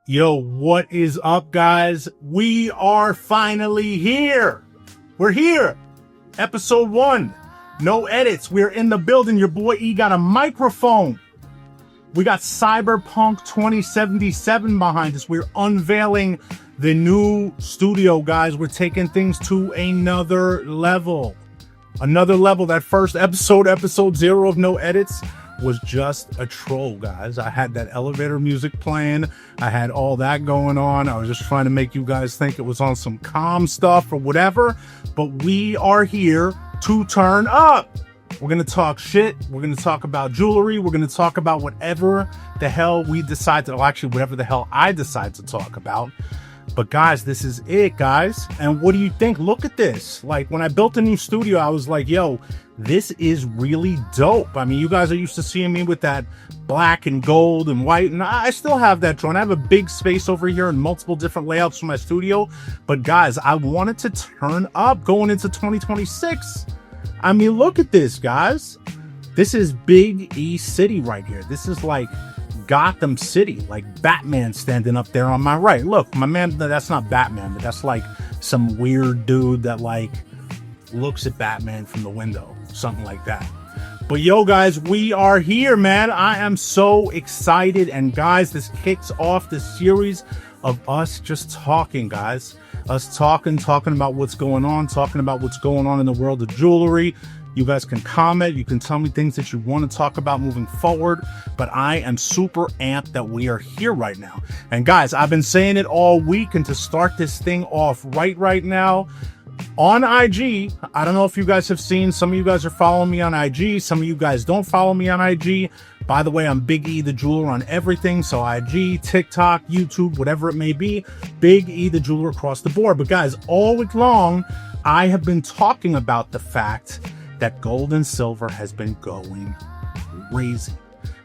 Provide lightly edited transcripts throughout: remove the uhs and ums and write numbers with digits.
Yo, what is up, guys? We are finally here. We're here. Episode 1. No Edits. We're in the building. Your boy E got a microphone. We got Cyberpunk 2077 behind us. We're unveiling the new studio, guys. We're taking things to another level. Another level. That first episode 0 of No Edits, was just a troll, guys. I had that elevator music playing. I had all that going on. I was just trying to make you guys think it was on some calm stuff or whatever. But we are here to turn up. We're going to talk shit. We're going to talk about jewelry. We're going to talk about whatever the hell we decide to, well, actually, whatever the hell I decide to talk about. But guys, this is it, guys. And what do you think? Look at this. Like, when I built a new studio, I was like, yo, this is really dope. I mean, you guys are used to seeing me with that black and gold and white, and I still have that drone. I have a big space over here and multiple different layouts for my studio. But guys, I wanted to turn up going into 2026. I mean, look at this, guys. This is Big E City right here. This is like Gotham City, like Batman standing up there on my right. Look, my man, that's not Batman, but that's like some weird dude that like looks at Batman from the window, something like that. But yo, guys, we are here, man. I am so excited. And guys, this kicks off the series of us just talking, guys. Us talking about what's going on, talking about what's going on in the world of jewelry. You guys can comment. You can tell me things that you want to talk about moving forward. But I am super amped that we are here right now. And guys, I've been saying it all week. And to start this thing off right now, on IG, I don't know if you guys have seen, some of you guys are following me on IG. Some of you guys don't follow me on IG. By the way, I'm Big E the Jeweler on everything. So IG, TikTok, YouTube, whatever it may be. Big E the Jeweler across the board. But guys, all week long, I have been talking about the fact that gold and silver has been going crazy.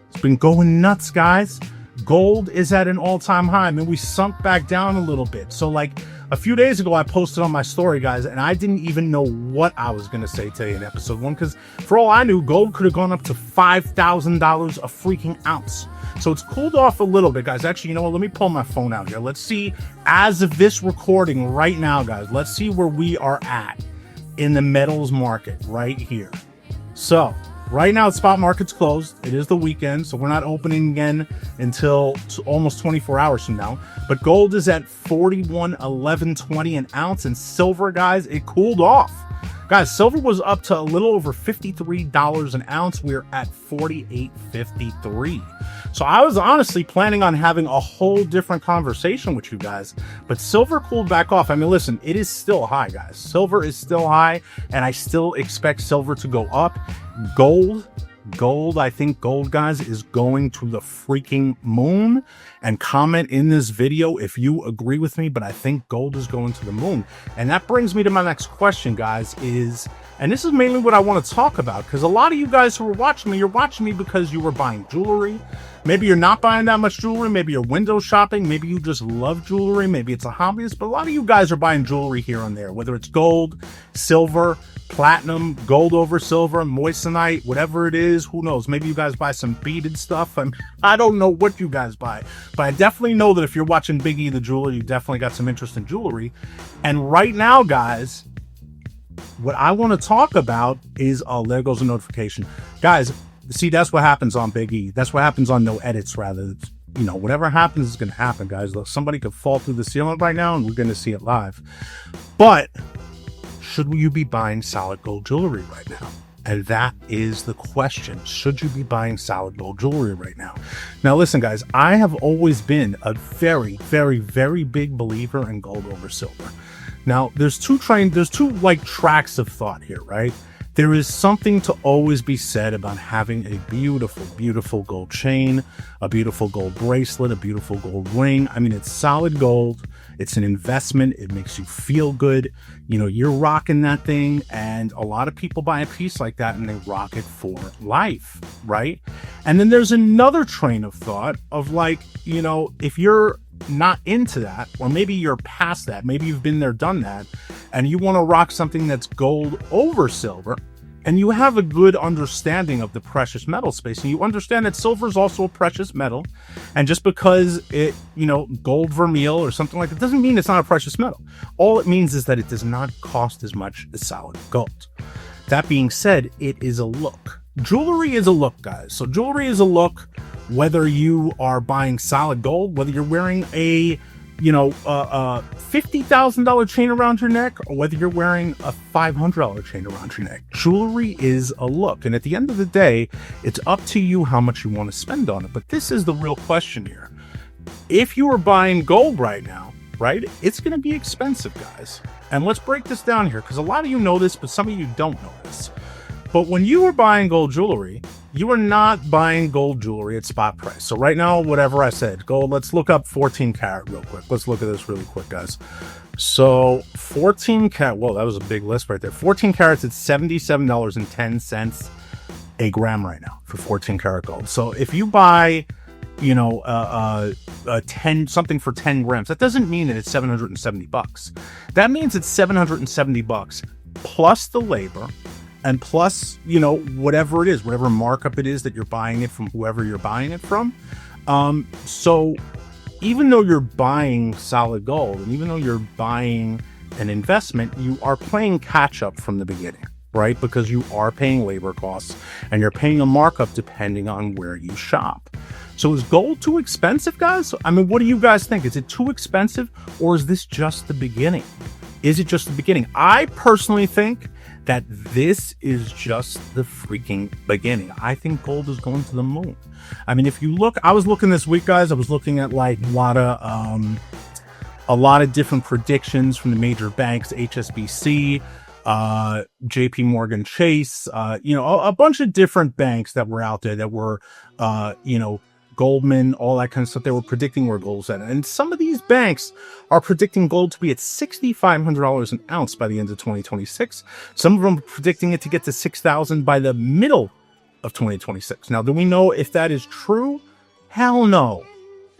It's been going nuts, guys. Gold is at an all-time high. I mean, we sunk back down a little bit. So like a few days ago, I posted on my story, guys, and I didn't even know what I was going to say today in episode 1, because for all I knew, gold could have gone up to $5,000 a freaking ounce. So it's cooled off a little bit, guys. Actually, you know what? Let me pull my phone out here. Let's see, as of this recording right now, guys, let's see where we are at in the metals market right here. So right now, the spot market's closed. It is the weekend, so we're not opening again until almost 24 hours from now. But gold is at 41.1120 an ounce, and silver, guys, it cooled off. Guys, silver was up to a little over $53 an ounce. We're at $48.53. So I was honestly planning on having a whole different conversation with you guys, but silver cooled back off. I mean, listen, it is still high, guys. Silver is still high, and I still expect silver to go up. Gold, I think gold, guys, is going to the freaking moon. And comment in this video if you agree with me, but I think gold is going to the moon. And that brings me to my next question, guys, and this is mainly what I want to talk about, because a lot of you guys who are watching me, you're watching me because you were buying jewelry. Maybe you're not buying that much jewelry. Maybe you're window shopping. Maybe you just love jewelry. Maybe it's a hobbyist. But a lot of you guys are buying jewelry here and there, whether it's gold, silver, platinum, gold over silver, moissanite, whatever it is. Who knows? Maybe you guys buy some beaded stuff. I don't know what you guys buy. But I definitely know that if you're watching Big E the Jeweler, you definitely got some interest in jewelry. And right now, guys, what I want to talk about is, oh, there goes a notification. Guys, see, that's what happens on Big E. That's what happens on No Edits, rather. You know, whatever happens is going to happen, guys. Look, somebody could fall through the ceiling right now, and we're going to see it live. But should you be buying solid gold jewelry right now? And that is the question. Should you be buying solid gold jewelry right now? Now, listen, guys, I have always been a very, very, very big believer in gold over silver. Now, there's two like tracks of thought here, right? There is something to always be said about having a beautiful, beautiful gold chain, a beautiful gold bracelet, a beautiful gold ring. I mean, it's solid gold. It's an investment. It makes you feel good. You know, you're rocking that thing, and a lot of people buy a piece like that and they rock it for life, right? And then there's another train of thought of like, you know, if you're not into that, or maybe you're past that, maybe you've been there, done that, and you want to rock something that's gold over silver, and you have a good understanding of the precious metal space, and you understand that silver is also a precious metal, and just because it, gold vermeil or something like that doesn't mean it's not a precious metal. All it means is that it does not cost as much as solid gold. That being said, it is a look. Jewelry is a look, guys. So jewelry is a look, whether you are buying solid gold, whether you're wearing a $50,000 chain around your neck, or whether you're wearing a $500 chain around your neck. Jewelry is a look, and at the end of the day, it's up to you how much you want to spend on it. But this is the real question here. If you are buying gold right now, right, it's going to be expensive, guys. And let's break this down here, because a lot of you know this, but some of you don't know this. But when you are buying gold jewelry, you are not buying gold jewelry at spot price. So right now, whatever I said, gold, let's look up 14 karat real quick. Let's look at this really quick, guys. So 14 karat, whoa, that was a big list right there. 14 carats at $77.10 a gram right now for 14 karat gold. So if you buy, something for 10 grams, that doesn't mean that it's $770. That means it's $770 plus the labor, and plus, whatever it is, whatever markup it is that you're buying it from, whoever you're buying it from. So even though you're buying solid gold, and even though you're buying an investment, you are playing catch up from the beginning, right? Because you are paying labor costs, and you're paying a markup depending on where you shop. So is gold too expensive, guys? I mean, what do you guys think? Is it too expensive, or is this just the beginning? Is it just the beginning? I personally think that this is just the freaking beginning. I think gold is going to the moon. I mean, if you look, I was looking this week, guys, I was looking at like a lot of different predictions from the major banks, HSBC, JP Morgan Chase, a bunch of different banks that were out there that were, Goldman, all that kind of stuff. They were predicting where gold's at. And some of these banks are predicting gold to be at $6,500 an ounce by the end of 2026. Some of them are predicting it to get to $6,000 by the middle of 2026. Now, do we know if that is true? Hell no.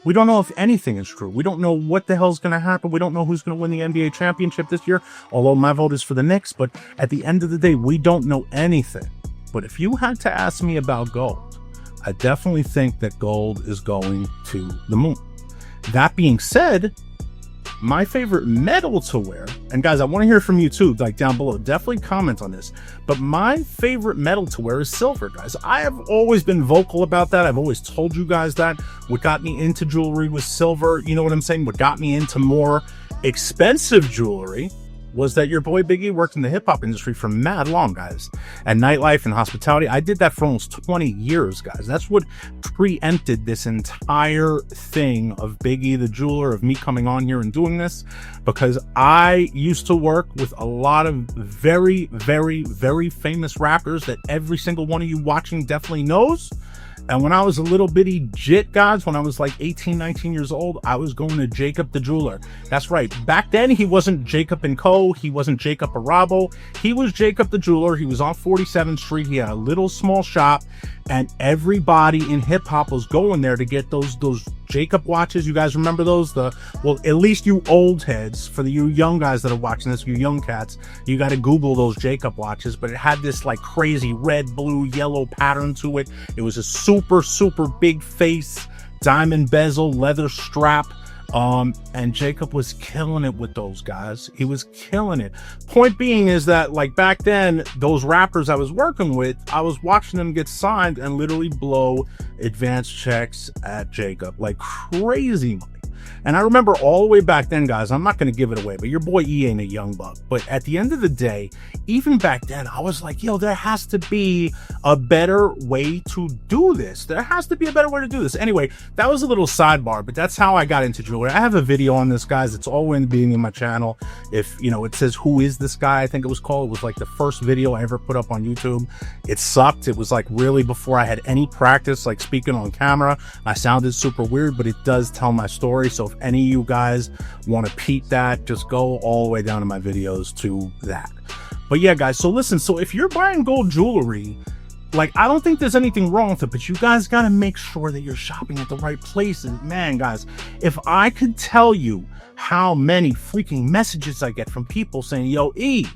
We don't know if anything is true. We don't know what the hell's going to happen. We don't know who's going to win the NBA championship this year, although my vote is for the Knicks. But at the end of the day, we don't know anything. But if you had to ask me about gold, I definitely think that gold is going to the moon. That being said, my favorite metal to wear, and guys, I want to hear from you too, like down below, definitely comment on this, but my favorite metal to wear is silver, guys. I have always been vocal about that. I've always told you guys that. What got me into jewelry was silver. You know what I'm saying? What got me into more expensive jewelry was that your boy Biggie worked in the hip-hop industry for mad long, guys, and nightlife and hospitality. I did that for almost 20 years, guys. That's what preempted this entire thing of Biggie the jeweler, of me coming on here and doing this, because I used to work with a lot of very, very, very famous rappers that every single one of you watching definitely knows. And when I was a little bitty jit, guys, when I was like 18, 19 years old, I was going to Jacob the Jeweler. That's right. Back then, he wasn't Jacob & Co. He wasn't Jacob Arabo. He was Jacob the Jeweler. He was on 47th Street. He had a little small shop, and everybody in hip hop was going there to get those Jacob watches. You guys remember those? Well, at least you old heads. For you young guys that are watching this, you young cats, you got to Google those Jacob watches. But it had this like crazy red, blue, yellow pattern to it. It was a super, super big face, diamond bezel, leather strap. And Jacob was killing it with those guys. He was killing it. Point being is that, like, back then, those rappers I was working with, I was watching them get signed and literally blow advanced checks at Jacob, like crazy money. And I remember all the way back then, guys, I'm not going to give it away, but your boy E ain't a young buck. But at the end of the day, even back then, I was like, yo, there has to be a better way to do this. There has to be a better way to do this. Anyway, that was a little sidebar, but that's how I got into jewelry. I have a video on this, guys. It's all in the beginning of my channel. If, it says, who is this guy? I think it was called. It was like the first video I ever put up on YouTube. It sucked. It was like really before I had any practice, like speaking on camera. I sounded super weird, but it does tell my story. So if any of you guys want to peep that, just go all the way down to my videos to that. But yeah, guys, so listen, so if you're buying gold jewelry, like, I don't think there's anything wrong with it, but you guys got to make sure that you're shopping at the right place. And man, guys, if I could tell you how many freaking messages I get from people saying, yo, E,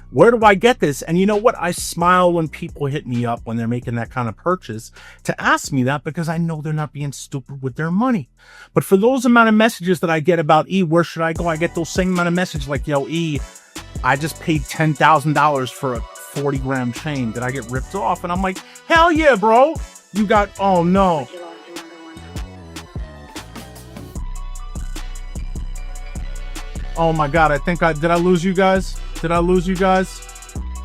Where do I get this? And you know what? I smile when people hit me up when they're making that kind of purchase to ask me that, because I know they're not being stupid with their money. But for those amount of messages that I get about, E, where should I go? I get those same amount of messages like, yo, E, I just paid $10,000 for a 40-gram chain. Did I get ripped off? And I'm like, hell yeah, bro. You got, oh no. Oh my God, did I lose you guys? Did I lose you guys?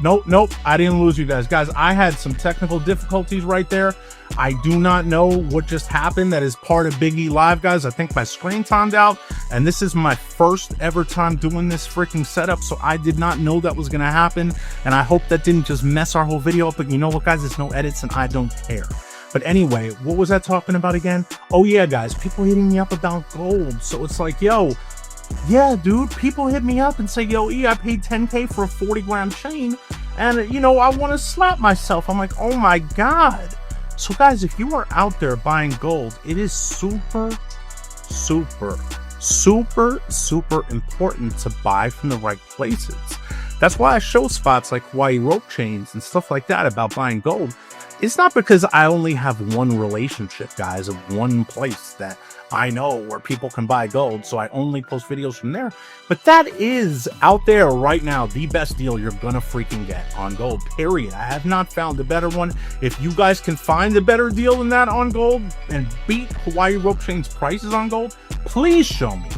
Nope, I didn't lose you guys. Guys, I had some technical difficulties right there. I do not know what just happened. That is part of Big E Live, guys. I think my screen timed out, and this is my first ever time doing this freaking setup, so I did not know that was gonna happen, and I hope that didn't just mess our whole video up. But you know what, guys? It's no edits, and I don't care. But anyway, what was I talking about again? Oh yeah, guys, people hitting me up about gold. So it's like, yo, yeah, dude, people hit me up and say, yo, E, I paid 10K for a 40-gram chain, and, you know, I want to slap myself. I'm like, oh my God. So, guys, if you are out there buying gold, it is super important to buy from the right places. That's why I show spots like Hawaii rope chains and stuff like that about buying gold. It's not because I only have one relationship, guys, of one place that I know where people can buy gold, so I only post videos from there. But that is out there right now the best deal you're gonna freaking get on gold, period. I have not found a better one. If you guys can find a better deal than that on gold and beat Hawaii rope chains prices on gold, please show me.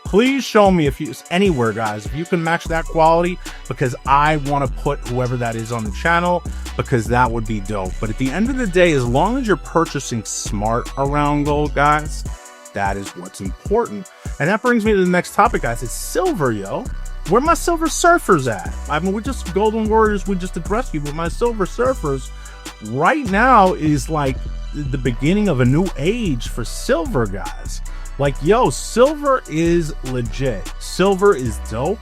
Please show me if you anywhere, guys, if you can match that quality, because I want to put whoever that is on the channel, because that would be dope. But at the end of the day, as long as you're purchasing smart around gold, guys, that is what's important. And that brings me to the next topic, guys. It's silver, yo. Where my silver surfers at? I mean, we're just Golden Warriors. We just addressed you, but my silver surfers right now is like the beginning of a new age for silver, guys. Like, yo, silver is legit. Silver is dope.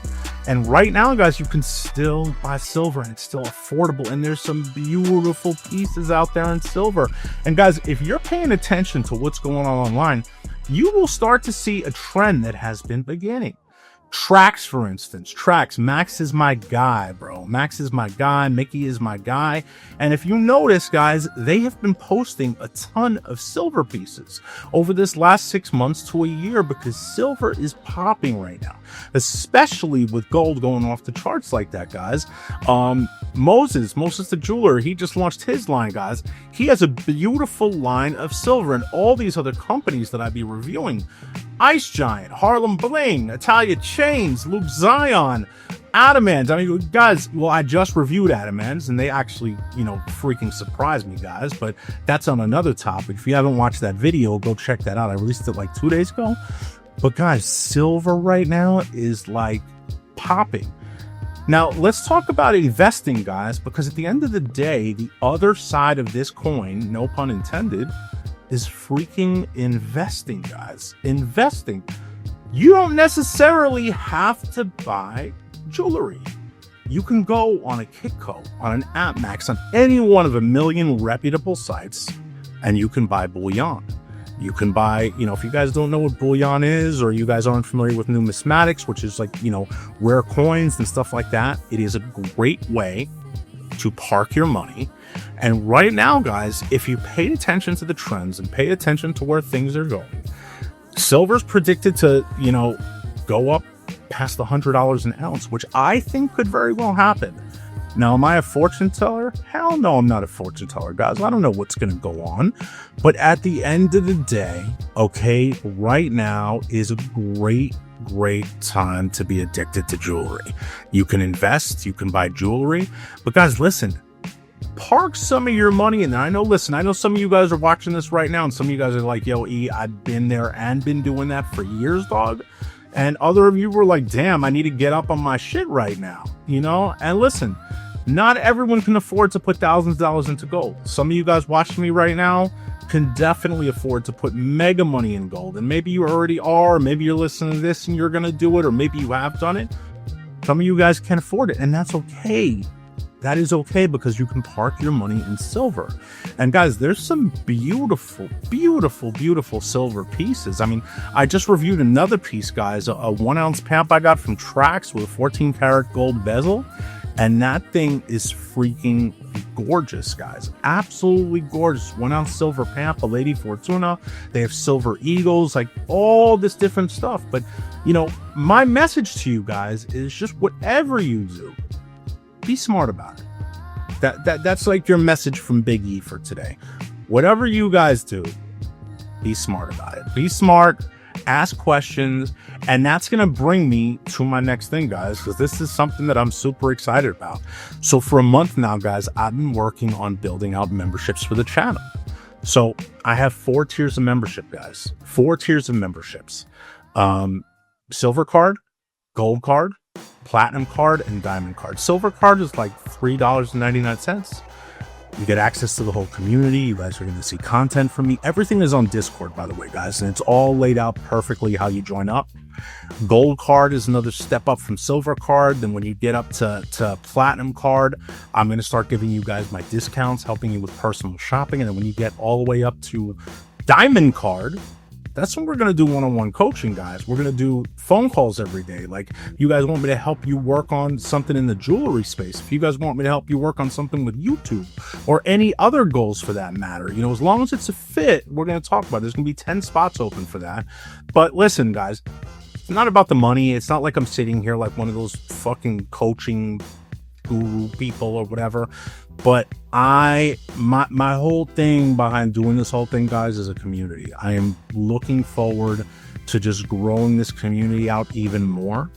And right now, guys, you can still buy silver and it's still affordable. And there's some beautiful pieces out there in silver. And guys, if you're paying attention to what's going on online, you will start to see a trend that has been beginning. Tracks, for instance. Tracks. Max is my guy, bro. Max is my guy. Mickey is my guy. And if you notice, guys, they have been posting a ton of silver pieces over this last 6 months to a year, because silver is popping right now, especially with gold going off the charts like that, guys. Moses the jeweler, he just launched his line, guys. He has a beautiful line of silver, and all these other companies that I be reviewing, Ice Giant, Harlem Bling, Italia Chains, Luke Zion, Adamant. I mean, guys, well, I just reviewed Adamant, and they actually, you know, freaking surprised me, guys. But that's on another topic. If you haven't watched that video, go check that out. I released it like 2 days ago. But guys, silver right now is like popping. Now, let's talk about investing, guys, because at the end of the day, the other side of this coin, no pun intended, is freaking investing, guys. Investing. You don't necessarily have to buy jewelry. You can go on a Kitco, on an AppMax, on any one of a million reputable sites, and you can buy bullion. You can buy, you know, if you guys don't know what bullion is, or you guys aren't familiar with numismatics, which is like, you know, rare coins and stuff like that, it is a great way to park your money. And right now, guys, if you pay attention to the trends and pay attention to where things are going, silver's predicted to, you know, go up past the $100 an ounce, which I think could very well happen. Now, am I a fortune teller? Hell no, I'm not a fortune teller, guys. I don't know what's going to go on. But at the end of the day, okay, right now is a great time to be addicted to jewelry. You can invest, you can buy jewelry, but guys, listen, park some of your money in there. I know some of you guys are watching this right now, and some of you guys are like, yo, E, I've been there and been doing that for years, dog. And other of you were like, damn, I need to get up on my shit right now, you know? And listen, not everyone can afford to put thousands of dollars into gold. Some of you guys watching me right now can definitely afford to put mega money in gold. And maybe you already are, maybe you're listening to this and you're going to do it, or maybe you have done it. Some of you guys can't afford it, and that's okay. that is okay, because you can park your money in silver. And guys, there's some beautiful, beautiful, beautiful silver pieces. I mean, I just reviewed another piece, guys, a 1 ounce pamp I got from Trax with a 14 karat gold bezel. And that thing is freaking gorgeous, guys. Absolutely gorgeous. 1 ounce silver pamp, a Lady Fortuna. They have silver eagles, like all this different stuff. But, you know, my message to you guys is just whatever you do, be smart about it. That's like your message from Big E for today. Whatever you guys do, be smart about it. Be smart. Ask questions, and that's going to bring me to my next thing, guys, because this is something that I'm super excited about. So for a month now, guys, I've been working on building out memberships for the channel. So I have 4 tiers of membership, guys. 4 tiers of memberships. Silver card, gold card, platinum card, and diamond card. Silver card is like $3.99. You get access to the whole community. You guys are going to see content from me. Everything is on Discord, by the way, guys, and it's all laid out perfectly how you join up. Gold card is another step up from silver card. Then when you get up to platinum card, I'm going to start giving you guys my discounts, helping you with personal shopping. And then when you get all the way up to diamond card, that's when we're going to do one-on-one coaching, guys. We're going to do phone calls every day. Like, you guys want me to help you work on something in the jewelry space. If you guys want me to help you work on something with YouTube or any other goals for that matter, you know, as long as it's a fit, we're going to talk about it. There's going to be 10 spots open for that. But listen, guys, it's not about the money. It's not like I'm sitting here like one of those fucking coaching guru people or whatever. But my whole thing behind doing this whole thing, guys, is a community. I am looking forward to just growing this community out even more.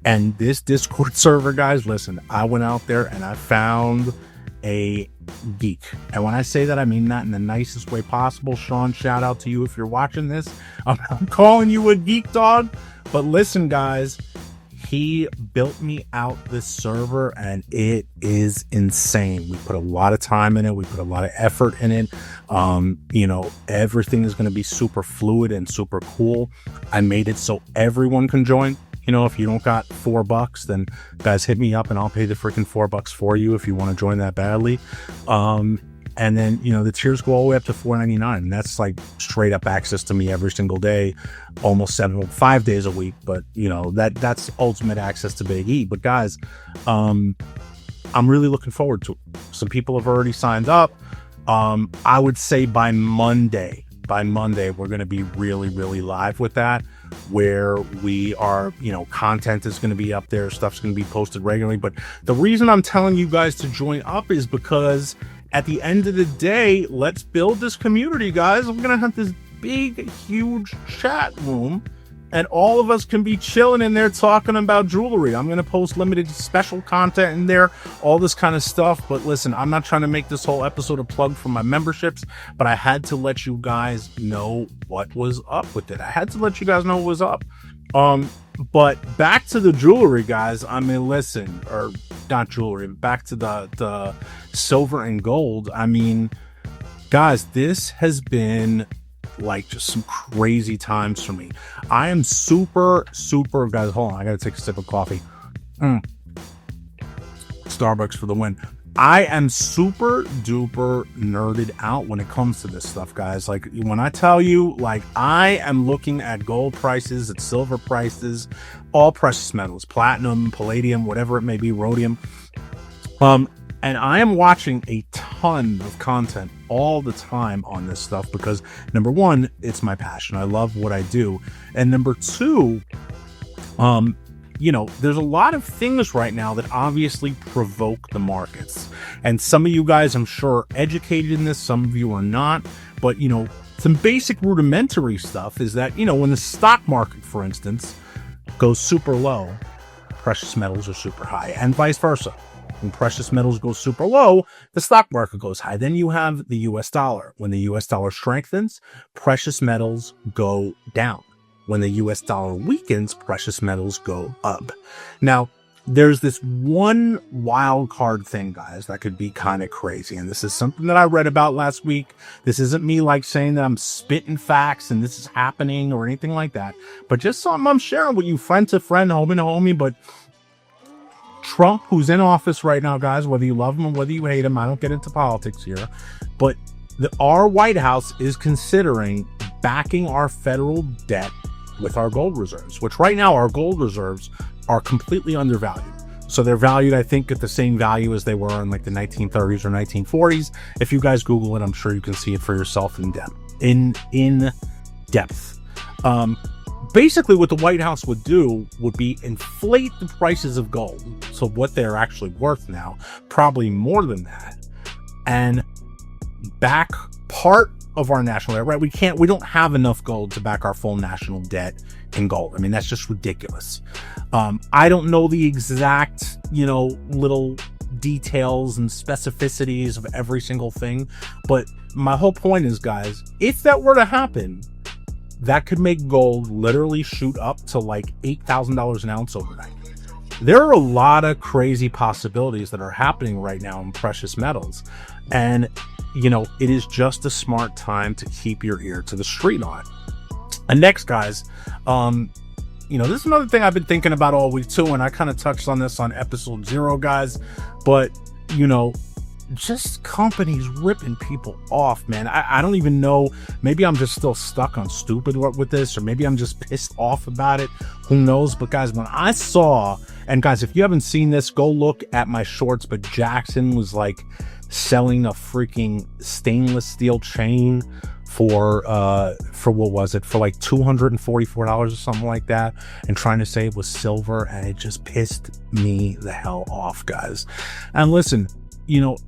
And this Discord server, guys, listen, I went out there and I found a geek. And when I say that, I mean that in the nicest way possible. Sean, shout out to you if you're watching this. I'm calling you a geek, dog. But listen, guys, he built me out this server and it is insane. We put a lot of time in it. We put a lot of effort in it. You know, everything is going to be super fluid and super cool. I made it so everyone can join. You know, if you don't got $4, then guys, hit me up and I'll pay the freaking $4 for you if you want to join that badly. And then, you know, the tiers go all the way up to $4.99. And that's like straight up access to me every single day, almost 5 days a week. But, you know, that's ultimate access to Big E. But guys, I'm really looking forward to it. Some people have already signed up. I would say by Monday, we're going to be really, really live with that, where we are, you know, content is going to be up there. Stuff's going to be posted regularly. But the reason I'm telling you guys to join up is because at the end of the day, let's build this community, guys. I'm going to have this big, huge chat room, and all of us can be chilling in there talking about jewelry. I'm going to post limited special content in there, all this kind of stuff. But listen, I'm not trying to make this whole episode a plug for my memberships, but I had to let you guys know what was up with it. I had to let you guys know what was up. But back to the jewelry, guys. I mean, listen, or not jewelry, back to the silver and gold. I mean, guys, this has been like just some crazy times for me. I am super, guys, hold on, I gotta take a sip of coffee. Starbucks for the win. I am super duper nerded out when it comes to this stuff, guys. Like, when I tell you, like, I am looking at gold prices, at silver prices, all precious metals, platinum, palladium, whatever it may be, rhodium. And I am watching a ton of content all the time on this stuff because, number one, it's my passion. I love what I do. And number two, you know, there's a lot of things right now that obviously provoke the markets. And some of you guys, I'm sure, are educated in this. Some of you are not. But, you know, some basic rudimentary stuff is that, you know, when the stock market, for instance, goes super low, precious metals are super high, and vice versa. When precious metals go super low, the stock market goes high. Then you have the US dollar. When the US dollar strengthens, precious metals go down. When the US dollar weakens, precious metals go up. Now, there's this one wild card thing, guys, that could be kind of crazy. And this is something that I read about last week. This isn't me like saying that I'm spitting facts and this is happening or anything like that, but just something I'm sharing with you, friend to friend, homie to homie. But Trump, who's in office right now, guys, whether you love him or whether you hate him, I don't get into politics here, but our White House is considering backing our federal debt with our gold reserves, which right now our gold reserves are completely undervalued. So they're valued, I think, at the same value as they were in like the 1930s or 1940s. If you guys Google it, I'm sure you can see it for yourself in depth. Basically, what the White House would do would be inflate the prices of gold, so what they're actually worth now, probably more than that, and back part of our national debt, right? We don't have enough gold to back our full national debt in gold. I mean, that's just ridiculous. I don't know the exact, little details and specificities of every single thing, but my whole point is, guys, if that were to happen, that could make gold literally shoot up to like $8,000 an ounce overnight. There are a lot of crazy possibilities that are happening right now in precious metals. And, it is just a smart time to keep your ear to the street on it. And next, guys, this is another thing I've been thinking about all week too, and I kind of touched on this on episode 0, guys, but, just companies ripping people off, man. I don't even know. Maybe I'm just still stuck on stupid with this, or maybe I'm just pissed off about it. Who knows? But guys, when I saw, and guys, if you haven't seen this, go look at my shorts, but Jackson was like selling a freaking stainless steel chain for what was it, for like $244 or something like that, and trying to say it was silver, and it just pissed me the hell off, guys. And listen,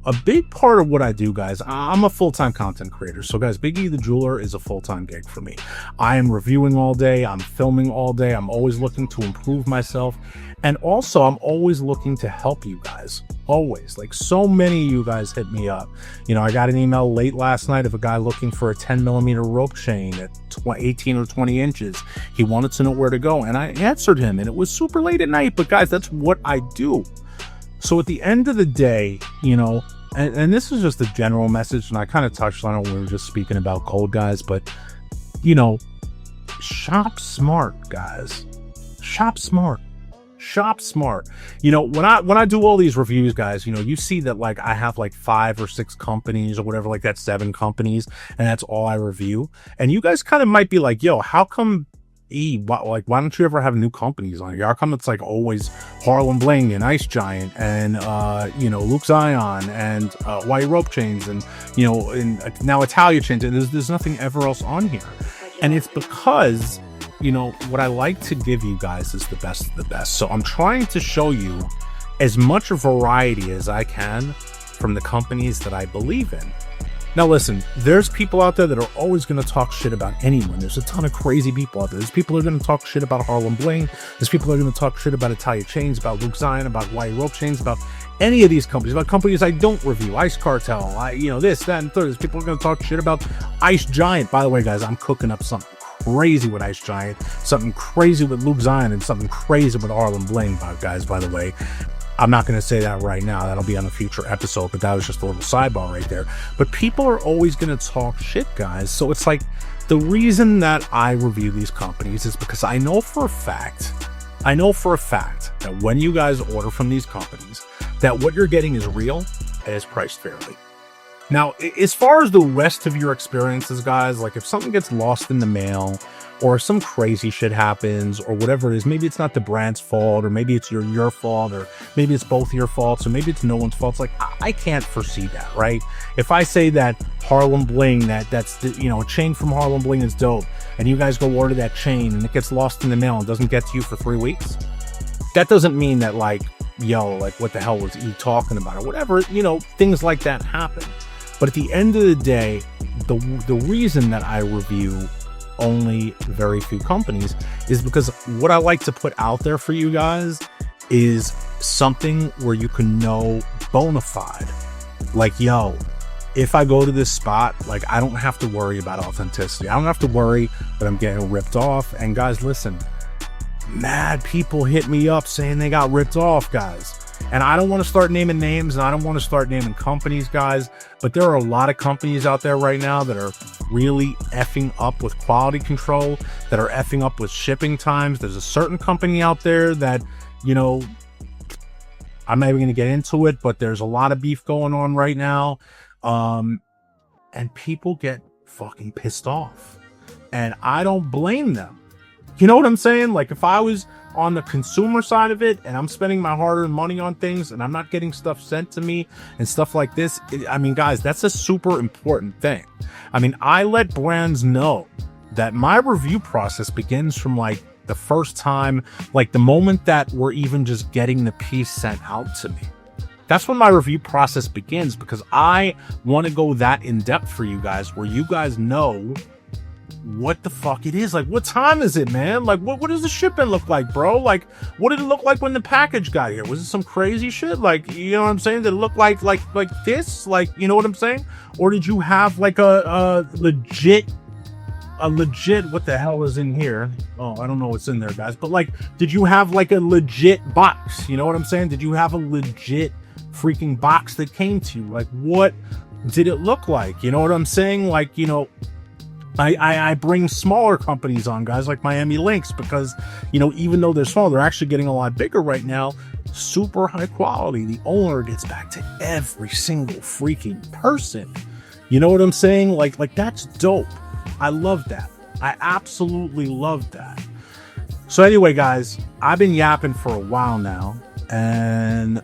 a big part of what I do, guys, I'm a full-time content creator. So guys, Big E the Jeweler is a full-time gig for me. I am reviewing all day. I'm filming all day. I'm always looking to improve myself. And also, I'm always looking to help you guys. Always. Like, so many of you guys hit me up. I got an email late last night of a guy looking for a 10mm rope chain at 18 or 20 inches. He wanted to know where to go. And I answered him. And it was super late at night. But guys, that's what I do. So at the end of the day, and this is just a general message, and I kind of touched on it when we were just speaking about gold, guys, but, shop smart, guys. Shop smart. Shop smart. When I do all these reviews, guys, you see that like I have like 5 or 6 companies or whatever, like that's 7 companies, and that's all I review. And you guys kind of might be like, yo, how come why don't you ever have new companies on here? How come it's like always Harlem Bling and Ice Giant and Luke Zion and White Rope Chains and and now Italia Chains, and there's nothing ever else on here? And it's because what I like to give you guys is the best of the best. So I'm trying to show you as much variety as I can from the companies that I believe in. Now listen, there's people out there that are always going to talk shit about anyone. There's a ton of crazy people out there. There's people who are going to talk shit about Harlem Bling. There's people who are going to talk shit about Italia Chains, about Luke Zion, about White Rope Chains, about any of these companies, about companies I don't review, Ice Cartel, this, that, and third. There's people who are going to talk shit about Ice Giant. By the way, guys, I'm cooking up something crazy with Ice Giant, something crazy with Luke Zion, and something crazy with Harlem Bling, guys, by the way. I'm not going to say that right now. That'll be on a future episode, but that was just a little sidebar right there. But people are always going to talk shit, guys. So it's like the reason that I review these companies is because I know for a fact that when you guys order from these companies, that what you're getting is real and is priced fairly. Now, as far as the rest of your experiences, guys, like if something gets lost in the mail, or some crazy shit happens, or whatever it is, maybe it's not the brand's fault, or maybe it's your fault, or maybe it's both your faults, or maybe it's no one's fault. It's like, I can't foresee that, right? If I say that Harlem Bling, that's the, a chain from Harlem Bling is dope, and you guys go order that chain, and it gets lost in the mail and doesn't get to you for 3 weeks, that doesn't mean that like, what the hell was he talking about, or whatever, things like that happen. But at the end of the day, the reason that I review only very few companies is because what I like to put out there for you guys is something where you can know bona fide. Like, if I go to this spot, like I don't have to worry about authenticity. I don't have to worry that I'm getting ripped off. And guys, listen, mad people hit me up saying they got ripped off, guys. And I don't want to start naming names, and I don't want to start naming companies, guys, but there are a lot of companies out there right now that are really effing up with quality control, that are effing up with shipping times. There's a certain company out there that, I'm not even going to get into it, but there's a lot of beef going on right now. And people get fucking pissed off. And I don't blame them. You know what I'm saying? Like, if I was on the consumer side of it and I'm spending my hard-earned money on things and I'm not getting stuff sent to me and stuff like this, I mean, guys, that's a super important thing. I mean, I let brands know that my review process begins from like the first time, like the moment that we're even just getting the piece sent out to me. That's when my review process begins, because I want to go that in depth for you guys, where you guys know what the fuck it is. Like, what time is it, man? Like, what does the shipment look like, bro? Like, what did it look like when the package got here? Was it some crazy shit? Like, you know what I'm saying? Did it look like this? Like, you know what I'm saying? Or did you have like a legit, what the hell is in here? Oh, I don't know what's in there, guys. But like, did you have like a legit box? You know what I'm saying? Did you have a legit freaking box that came to you? Like, what did it look like? You know what I'm saying? Like, you know, I bring smaller companies on, guys, like Miami Lynx, because, you know, even though they're small, they're actually getting a lot bigger right now. Super high quality. The owner gets back to every single freaking person. You know what I'm saying? Like that's dope. I love that. I absolutely love that. So anyway, guys, I've been yapping for a while now, and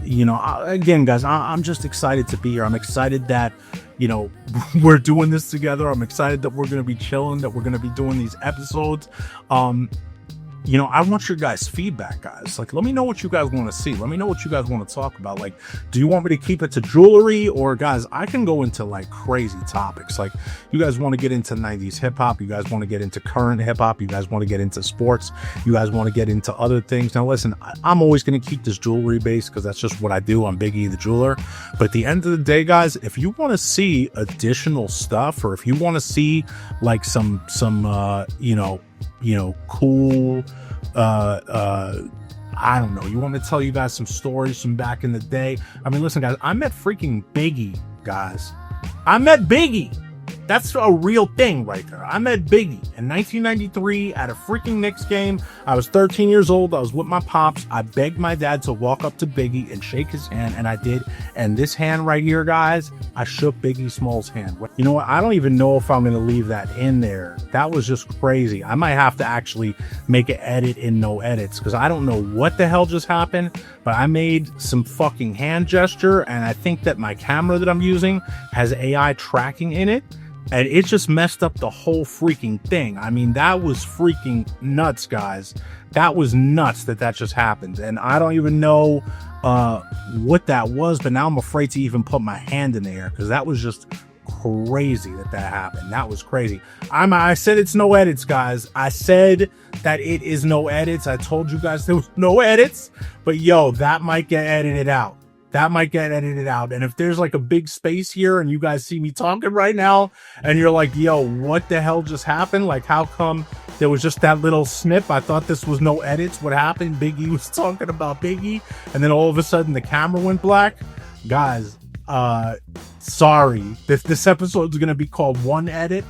you know, again, guys, I'm just excited to be here. I'm excited that, you know, we're doing this together. I'm excited that we're going to be chilling, that we're going to be doing these episodes. You know, I want your guys' feedback, guys. Like, let me know what you guys want to see. Let me know what you guys want to talk about. Like, do you want me to keep it to jewelry? Or, guys, I can go into, like, crazy topics. Like, you guys want to get into 90s hip-hop. You guys want to get into current hip-hop. You guys want to get into sports. You guys want to get into other things. Now, listen, I'm always going to keep this jewelry base because that's just what I do. I'm Big E the Jeweler. But at the end of the day, guys, if you want to see additional stuff, or if you want to see, like, some you know, cool, I don't know, you want me to tell you guys some stories from back in the day? I mean, listen, guys, I met freaking Biggie, guys. I met Biggie. That's a real thing right there. I met Biggie in 1993 at a freaking Knicks game. I was 13 years old. I was with my pops. I begged my dad to walk up to Biggie and shake his hand, and I did. And this hand right here, guys, I shook Biggie Smalls' hand. You know what? I don't even know if I'm going to leave that in there. That was just crazy. I might have to actually make an edit in No Editz, because I don't know what the hell just happened, but I made some fucking hand gesture, and I think that my camera that I'm using has AI tracking in it. And it just messed up the whole freaking thing. I mean, that was freaking nuts, guys. That was nuts that just happened. And I don't even know what that was, but now I'm afraid to even put my hand in the air, because that was just crazy that happened. That was crazy. I said it's No Edits, guys. I said that it is No Edits. I told you guys there was no edits, but yo, that might get edited out. That might get edited out. And if there's like a big space here and you guys see me talking right now and you're like, yo, what the hell just happened? Like, how come there was just that little snip? I thought this was No Edits. What happened? Biggie was talking about Biggie, and then all of a sudden the camera went black. Guys, sorry. This episode is going to be called One Edit.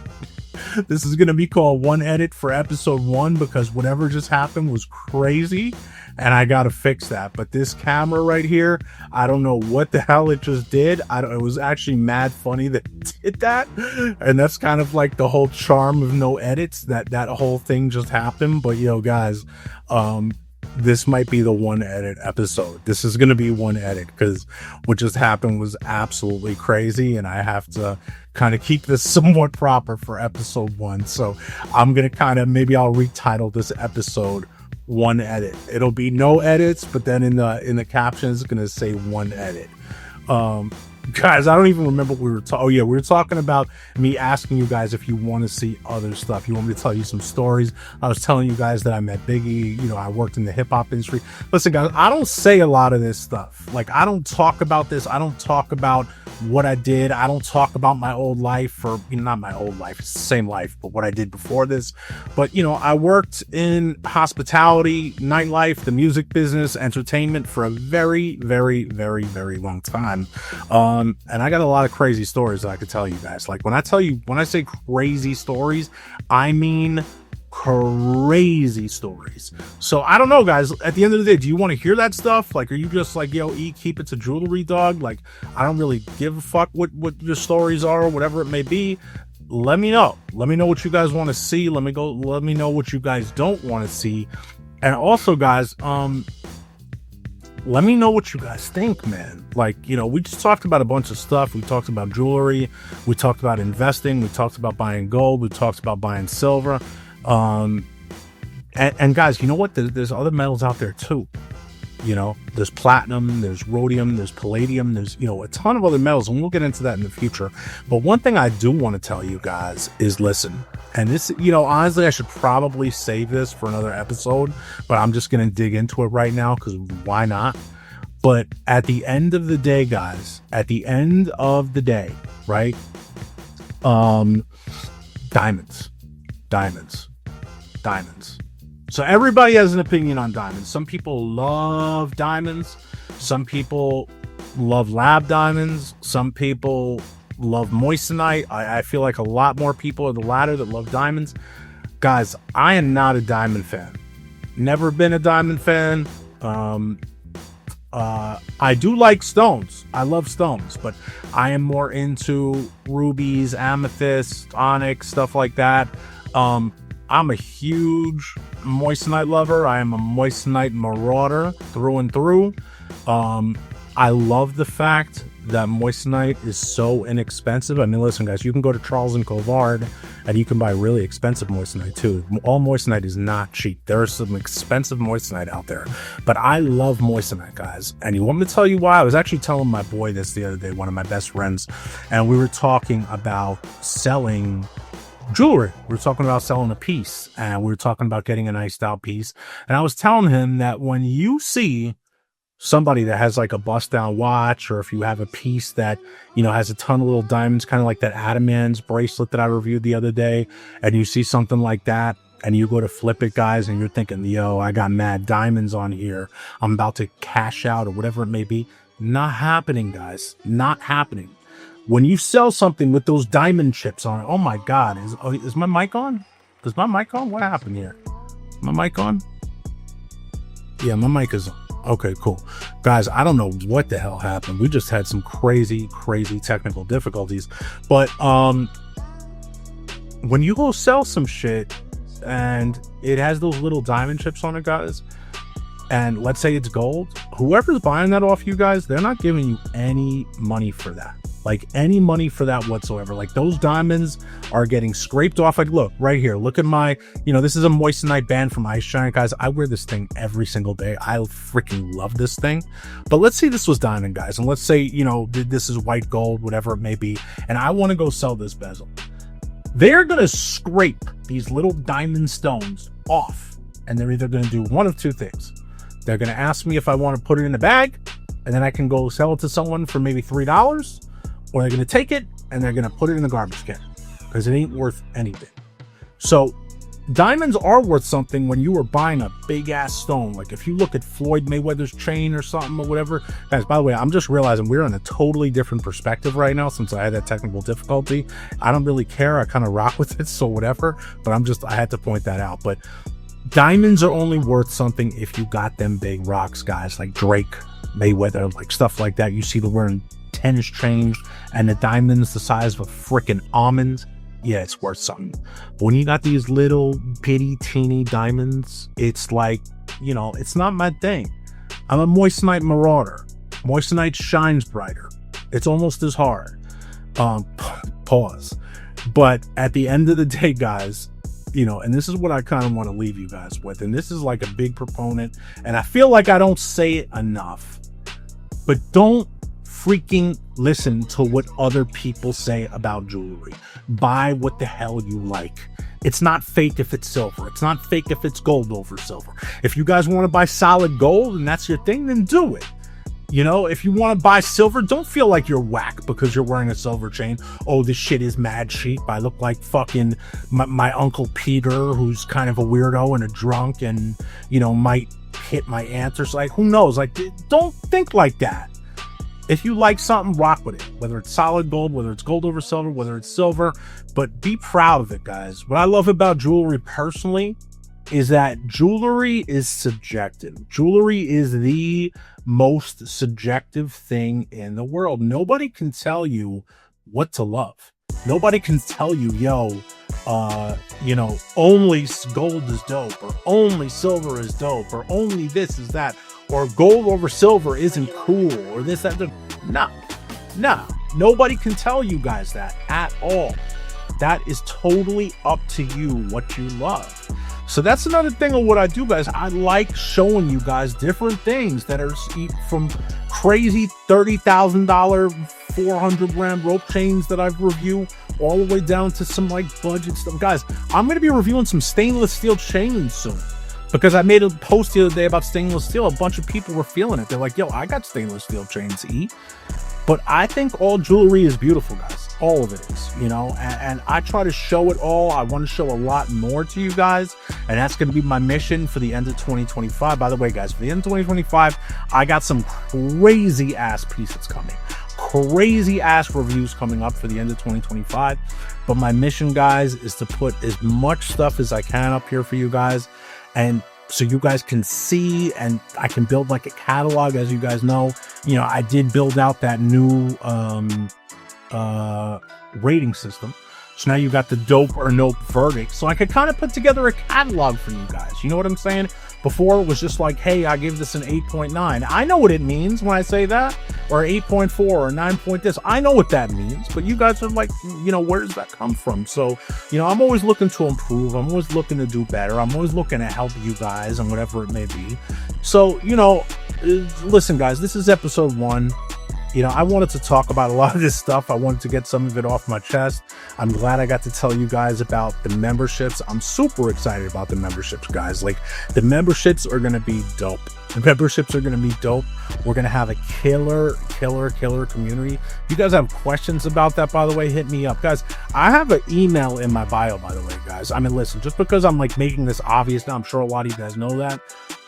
This is going to be called One Edit for episode 1, because whatever just happened was crazy. And I got to fix that. But this camera right here, I don't know what the hell it just did. It was actually mad funny that it did that. And that's kind of like the whole charm of No Edits, that whole thing just happened. But yo, guys, this might be the One Edit episode. This is going to be One Edit, because what just happened was absolutely crazy. And I have to kind of keep this somewhat proper for episode 1. So I'm going to maybe I'll retitle this episode One Edit. It'll be No Edits, but then in the captions it's gonna say One Edit. Guys, I don't even remember what we were talking. Oh yeah, we were talking about me asking you guys if you want to see other stuff. You want me to tell you some stories. I was telling you guys that I met Biggie. You know, I worked in the hip hop industry. Listen, guys, I don't say a lot of this stuff. Like, I don't talk about this. I don't talk about what I did. I don't talk about my old life, or, you know, not my old life, it's the same life, but what I did before this. But, you know, I worked in hospitality, nightlife, the music business, entertainment for a very, very, very, very long time. And I got a lot of crazy stories that I could tell you guys. Like, when I say crazy stories, I mean crazy stories. So I don't know, guys. At the end of the day, do you want to hear that stuff? Like, are you just like, yo, keep it to jewelry, dog? Like, I don't really give a fuck what your stories are or whatever it may be. Let me know. Let me know what you guys want to see. Let me know what you guys don't want to see. And also, guys, let me know what you guys think, man. Like, you know, we just talked about a bunch of stuff. We talked about jewelry. We talked about investing. We talked about buying gold. We talked about buying silver. And guys, you know what? There's other metals out there too. You know, there's platinum, there's rhodium, there's palladium, there's, you know, a ton of other metals, and we'll get into that in the future. But one thing I do want to tell you guys is, listen, and this, you know, honestly, I should probably save this for another episode, but I'm just going to dig into it right now because why not? But at the end of the day, guys, at the end of the day, right? Diamonds. So everybody has an opinion on diamonds. Some people love diamonds. Some people love lab diamonds. Some people love moissanite. I feel like a lot more people are the latter that love diamonds. Guys, I am not a diamond fan. Never been a diamond fan. I do like stones. I love stones, but I am more into rubies, amethyst, onyx, stuff like that. I'm a huge moissanite lover. I am a moissanite marauder through and through. I love the fact that moissanite is so inexpensive. I mean, listen, guys, you can go to Charles and Covard and you can buy really expensive moissanite too. All moissanite is not cheap. There is some expensive moissanite out there, but I love moissanite, guys. And you want me to tell you why? I was actually telling my boy this the other day, one of my best friends, and we were talking about selling jewelry. We were talking about selling a piece, and we were talking about getting a nice out piece. And I was telling him that when you see somebody that has like a bust down watch, or if you have a piece that, you know, has a ton of little diamonds, kind of like that Adamant's bracelet that I reviewed the other day, and you see something like that and you go to flip it, guys, and you're thinking, yo, I got mad diamonds on here, I'm about to cash out or whatever it may be. Not happening, guys. Not happening. When you sell something with those diamond chips on it, oh my God, is my mic on? Is my mic on? What happened here? My mic on? Yeah, my mic is on. Okay, cool. Guys, I don't know what the hell happened. We just had some crazy technical difficulties. But when you go sell some shit and it has those little diamond chips on it, guys, and let's say it's gold, whoever's buying that off you guys, they're not giving you any money for that. Like any money for that whatsoever. Like those diamonds are getting scraped off. Like, look right here, look at my, you know, this is a moissanite band from Ice Giant, guys. I wear this thing every single day. I freaking love this thing. But let's say this was diamond, guys, and let's say, you know, this is white gold, whatever it may be, and I want to go sell this bezel. They're gonna scrape these little diamond stones off, and they're either gonna do one of two things. They're gonna ask me if I want to put it in a bag, and then I can go sell it to someone for maybe $3, or they're going to take it and they're going to put it in the garbage can because it ain't worth anything. So diamonds are worth something when you are buying a big ass stone. Like if you look at Floyd Mayweather's chain or something or whatever. Guys, by the way, I'm just realizing we're in a totally different perspective right now since I had that technical difficulty. I don't really care. I kind of rock with it, so whatever. But I had to point that out. But diamonds are only worth something if you got them big rocks, guys, like Drake, Mayweather, like stuff like that. You see the wearing tennis chains and the diamonds the size of a freaking almond. Yeah, it's worth something. But when you got these little bitty teeny diamonds, it's like, you know, it's not my thing. I'm a moissanite marauder. Moissanite shines brighter. It's almost as hard. Pause. But at the end of the day, guys, you know, and this is what I kind of want to leave you guys with, and this is like a big proponent, and I feel like I don't say it enough, but don't freaking listen to what other people say about jewelry. Buy what the hell you like. It's not fake if it's silver. It's not fake if it's gold over silver. If you guys want to buy solid gold and that's your thing, then do it. You know, if you want to buy silver, don't feel like you're whack because you're wearing a silver chain. Oh, this shit is mad cheap. I look like fucking my Uncle Peter, who's kind of a weirdo and a drunk and, you know, might hit my aunt or something. Who knows? Like, don't think like that. if you like something, rock with it, whether it's solid gold, whether it's gold over silver, whether it's silver, but be proud of it, guys. What I love about jewelry personally is that jewelry is subjective. Jewelry is the most subjective thing in the world. Nobody can tell you what to love. Nobody can tell you, yo, only gold is dope, or only silver is dope, or only this is that, or gold over silver isn't cool, or this, that. No. Nobody can tell you guys that at all. That is totally up to you what you love. So that's another thing of what I do, guys. I like showing you guys different things that are from crazy $30,000, 400 gram rope chains that I've reviewed, all the way down to some like budget stuff. Guys, I'm going to be reviewing some stainless steel chains soon, because I made a post the other day about stainless steel. A bunch of people were feeling it. They're like, yo, I got stainless steel chains, E. But I think all jewelry is beautiful, guys. All of it is, and I try to show it all. I want to show a lot more to you guys, and that's going to be my mission for the end of 2025. By the way, guys, for the end of 2025, I got some crazy ass pieces coming, crazy ass reviews coming up for the end of 2025. But my mission, guys, is to put as much stuff as I can up here for you guys, and so you guys can see, and I can build like a catalog. As you guys know, I did build out that new rating system. So now you got the dope or nope verdict. So I could kind of put together a catalog for you guys. You know what I'm saying? Before it was just like, hey, I give this an 8.9. I know what it means when I say that, or 8.4 or 9 point this. I know what that means, but you guys are like, where does that come from? So, I'm always looking to improve. I'm always looking to do better. I'm always looking to help you guys and whatever it may be. So, listen, guys, this is episode 1. I wanted to talk about a lot of this stuff. I wanted to get some of it off my chest. I'm glad I got to tell you guys about the memberships. I'm super excited about the memberships, guys. Like, the memberships are going to be dope. The memberships are going to be dope. We're going to have a killer community. If you guys have questions about that, by the way, hit me up. Guys, I have an email in my bio, by the way, guys. I mean, listen, just because I'm like making this obvious now, I'm sure a lot of you guys know that,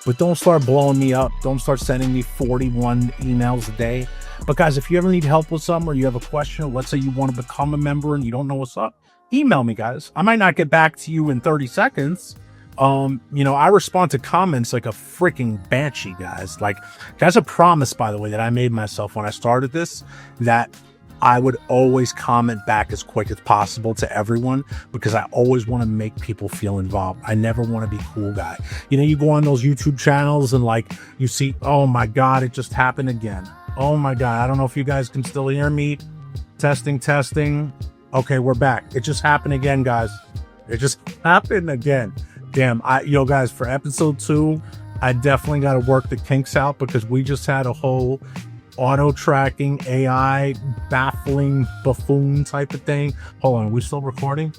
but don't start blowing me up. Don't start sending me 41 emails a day. But guys, if you ever need help with something, or you have a question, or let's say you want to become a member and you don't know what's up, email me, guys. I might not get back to you in 30 seconds. I respond to comments like a freaking banshee, guys. Like, that's a promise, by the way, that I made myself when I started this, that I would always comment back as quick as possible to everyone, because I always want to make people feel involved. I never want to be cool guy. You go on those YouTube channels and like you see, oh my God, it just happened again. Oh my God. I don't know if you guys can still hear me. Testing. Okay, we're back. It just happened again, guys. It just happened again. Damn, guys, for episode 2, I definitely got to work the kinks out, because we just had a whole auto tracking AI baffling buffoon type of thing. Hold on, are we still recording?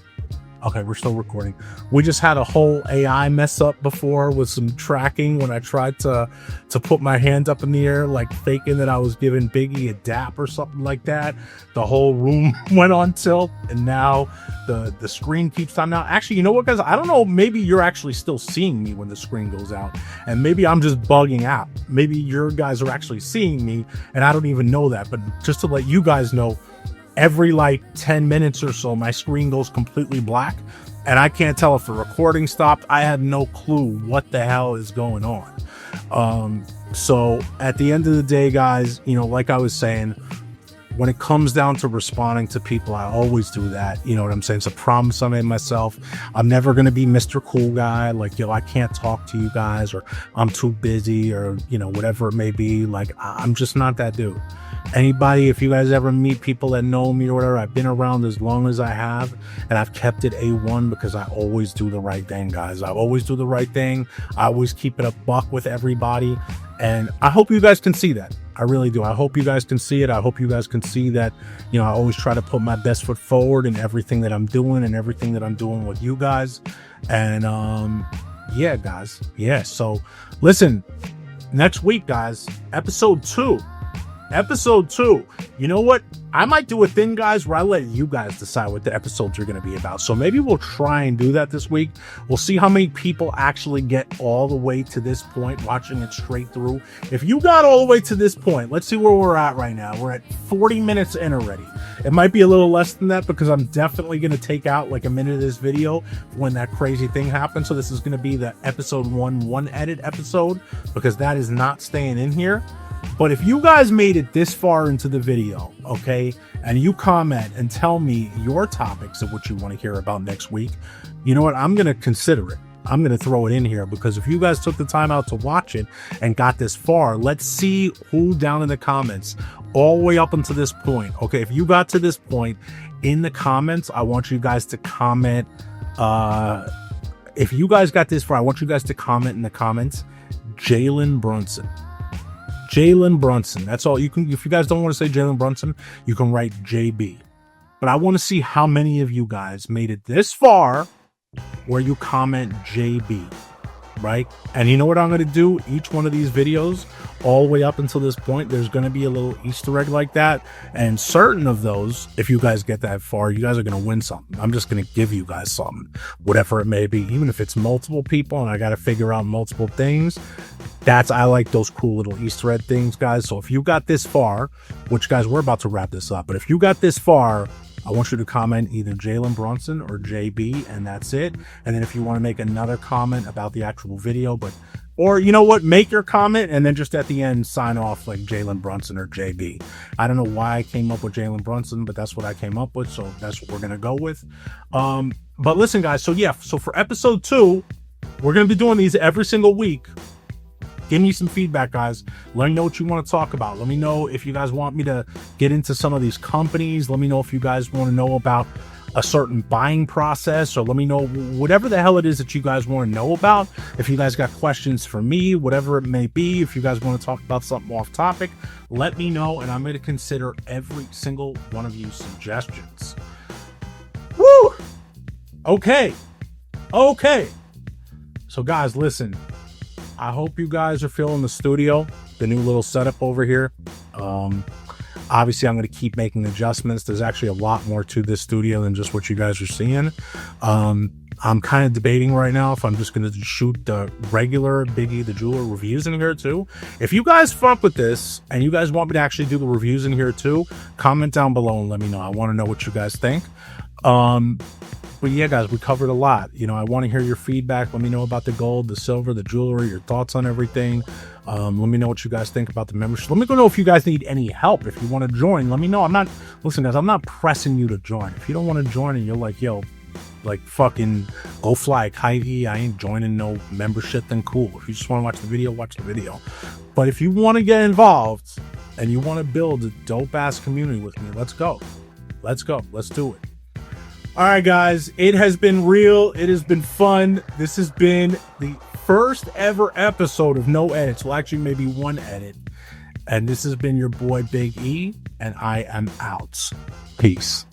Okay, we're still recording. We just had a whole AI mess up before with some tracking when I tried to put my hand up in the air, like faking that I was giving Biggie a dap or something like that. The whole room went on tilt, and now the screen keeps time out. Actually, you know what, guys? I don't know. Maybe you're actually still seeing me when the screen goes out, and maybe I'm just bugging out. Maybe your guys are actually seeing me, and I don't even know that. But just to let you guys know, every like 10 minutes or so, my screen goes completely black, and I can't tell if the recording stopped. I have no clue what the hell is going on. So at the end of the day, guys, like I was saying, when it comes down to responding to people, I always do that. You know what I'm saying? It's a promise I made myself. I'm never going to be Mr. Cool Guy. Like, I can't talk to you guys, or I'm too busy, or, whatever it may be. Like, I'm just not that dude. Anybody, if you guys ever meet people that know me or whatever, I've been around as long as I have, and I've kept it A1, because I always do the right thing, guys. I always do the right thing. I always keep it a buck with everybody. And I hope you guys can see that. I really do. I hope you guys can see it. I hope you guys can see that, I always try to put my best foot forward in everything that I'm doing, and everything that I'm doing with you guys. And, yeah, guys. Yeah. So listen, next week, guys, episode 2. Episode 2. You know what? I might do a thing, guys, where I let you guys decide what the episodes are going to be about. So maybe we'll try and do that this week. We'll see how many people actually get all the way to this point, watching it straight through. If you got all the way to this point, let's see where we're at right now. We're at 40 minutes in already. It might be a little less than that because I'm definitely going to take out like a minute of this video when that crazy thing happens. So this is going to be the episode 1 edit episode because that is not staying in here. But if you guys made it this far into the video, okay, and you comment and tell me your topics of what you want to hear about next week, you know what? I'm going to consider it. I'm going to throw it in here because if you guys took the time out to watch it and got this far, let's see who down in the comments all the way up until this point. Okay, if you got to this point in the comments, I want you guys to comment. If you guys got this far, I want you guys to comment in the comments, Jalen Brunson. Jalen Brunson. That's all you can. If you guys don't want to say Jalen Brunson, you can write JB. But I want to see how many of you guys made it this far where you comment JB, right? And you know what I'm going to do? Each one of these videos, all the way up until this point, there's going to be a little Easter egg like that. And certain of those, if you guys get that far, you guys are going to win something. I'm just going to give you guys something, whatever it may be, even if it's multiple people and I got to figure out multiple things. I like those cool little Easter egg things, guys. So if you got this far, which, guys, we're about to wrap this up, but if you got this far, I want you to comment either Jalen Brunson or JB, and that's it. And then if you want to make another comment about the actual video, or you know what, make your comment and then just at the end sign off like Jalen Brunson or JB. I don't know why I came up with Jalen Brunson, but that's what I came up with, so that's what we're gonna go with. But listen, guys, so for episode 2, we're gonna be doing these every single week. Give me some feedback, guys. Let me know what you want to talk about. Let me know if you guys want me to get into some of these companies. Let me know if you guys want to know about a certain buying process, or let me know whatever the hell it is that you guys want to know about. If you guys got questions for me, whatever it may be, if you guys want to talk about something off topic, let me know, and I'm going to consider every single one of you suggestions. Woo! Okay. So, guys, listen. I hope you guys are feeling the studio, the new little setup over here. Obviously, I'm going to keep making adjustments. There's actually a lot more to this studio than just what you guys are seeing. I'm kind of debating right now if I'm just going to shoot the regular Biggie the Jeweler reviews in here too. If you guys fuck with this and you guys want me to actually do the reviews in here too, comment down below and let me know. I want to know what you guys think. But yeah, guys, we covered a lot. You know, I want to hear your feedback. Let me know about the gold, the silver, the jewelry, your thoughts on everything. Let me know what you guys think about the membership. Let me know if you guys need any help. If you want to join, let me know. Listen, guys, I'm not pressing you to join. If you don't want to join and you're like, yo, like fucking go fly a kite, I ain't joining no membership, then cool. If you just want to watch the video, watch the video. But if you want to get involved and you want to build a dope ass community with me, let's go. Let's do it. All right, guys, it has been real. It has been fun. This has been the first ever episode of No Edits. Well, actually, maybe one edit. And this has been your boy, Big E, and I am out. Peace.